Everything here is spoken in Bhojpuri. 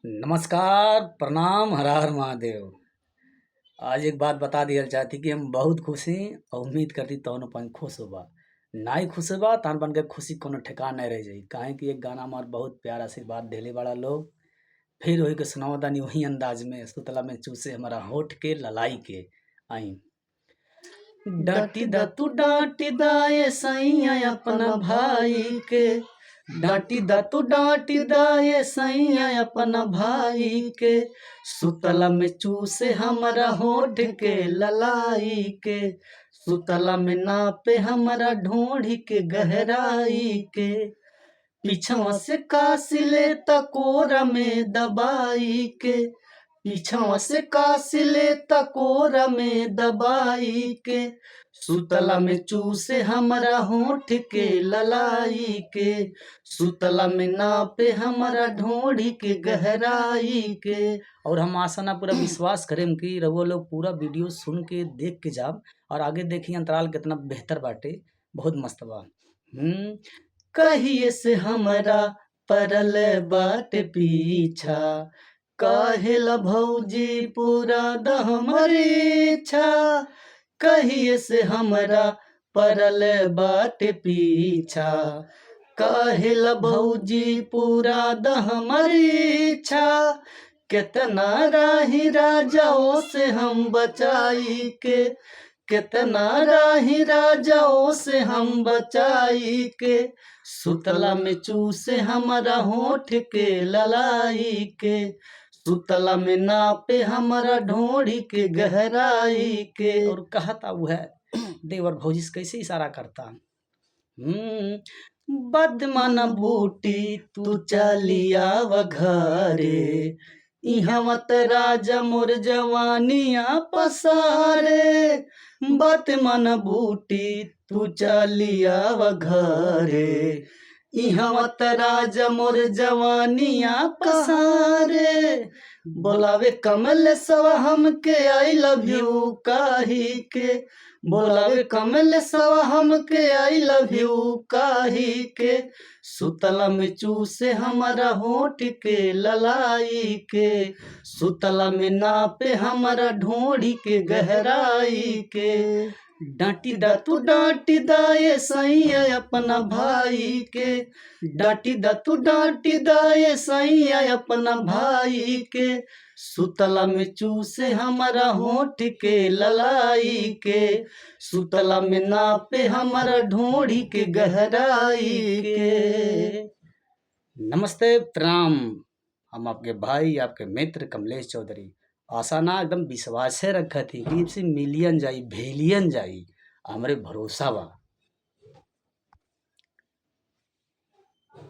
नमस्कार, प्रणाम, हर हर महादेव। आज एक बात बता दिहल चाहती कि हम बहुत खुश ही और उम्मीद करती तौन अपन खुश होबा। नाई खुश होबा तान बन के खुशी कोनो ठिकान नहीं रह जाई। काहे कि एक गाना हमार बहुत प्यार आशीर्वाद देले बड़ा लोग। फिर वही के सुनाओ दानी वही अंदाज में सुतला में चूसे हमारा होठ के ललाई के आई। डांटी दा तू डांटी दा ये सैया अपना भाई के, डांटी दा तू डांटी दा ये सैया अपना भाई के, सुतला में चूसे हमारा होठ के ललाई के, सुतला में नापे हमारा ढोढ़ी के गहराई के, पीछवा से कासी ले तकोरा में दबाई के, पीछवा से कासी ले तकोरा में दबाई के, सुतला में चूसे हमारा होठ के ललाई के, सुतला में नापे हमारा ढोढ़ी के गहराई के। और हम आशा ना पूरा विश्वास करें कि रउआ लोग पूरा वीडियो सुन के देख के जाब और आगे देखिए अंतराल कितना बेहतर बाटे, बहुत मस्त बा। कहिए से हमारा परल बाट पीछा, काहेला भौजी पूरा दहमरी इच्छा, कहिए से हमारा परल बाट पीछा, काहेला भौजी पूरा दहमरी इच्छा, कितना राही राजाओं से हम बचाई के, कितना राही राजाओं से हम बचाई के, सुतला में चूसे हमारा होठ के ललाई के, सुतला में नापे हमारा ढोढ़ी के गहराई के। और कहता वो है देवर भौजी से कैसे इशारा करता, बदमन बूटी तू चलिया वघारे, इहाँ राजा मोर जवानिया पसारे, बदमन बूटी तू चलिया वघारे, इहाँ राजा मोर जवानिया पसारे, बोलावे कमल सवा हमके आई लव यू काही के, बोलावे कमल सवा हमके आई लव यू काही के, सुतला में चूसे हमारा होठ के ललाई के, सुतला में नापे हमारा ढोढ़ी के गहराई के, डांटी दा तू डांटी दा ये सैया अपना भाई के, डांटी दा तू डांटी दा ये सैया अपना भाई के, सुतला में चूसे हमारा होठ के ललाई के, सुतला में नापे हमारा ढोढ़ी के गहराई के। नमस्ते, प्रणाम। हम आपके भाई आपके मित्र कमलेश चौधरी। आशा ना एकदम विश्वास से रखा थी कि इससे मिलियन जाई भेलियन जाई, हमरे भरोसा बा।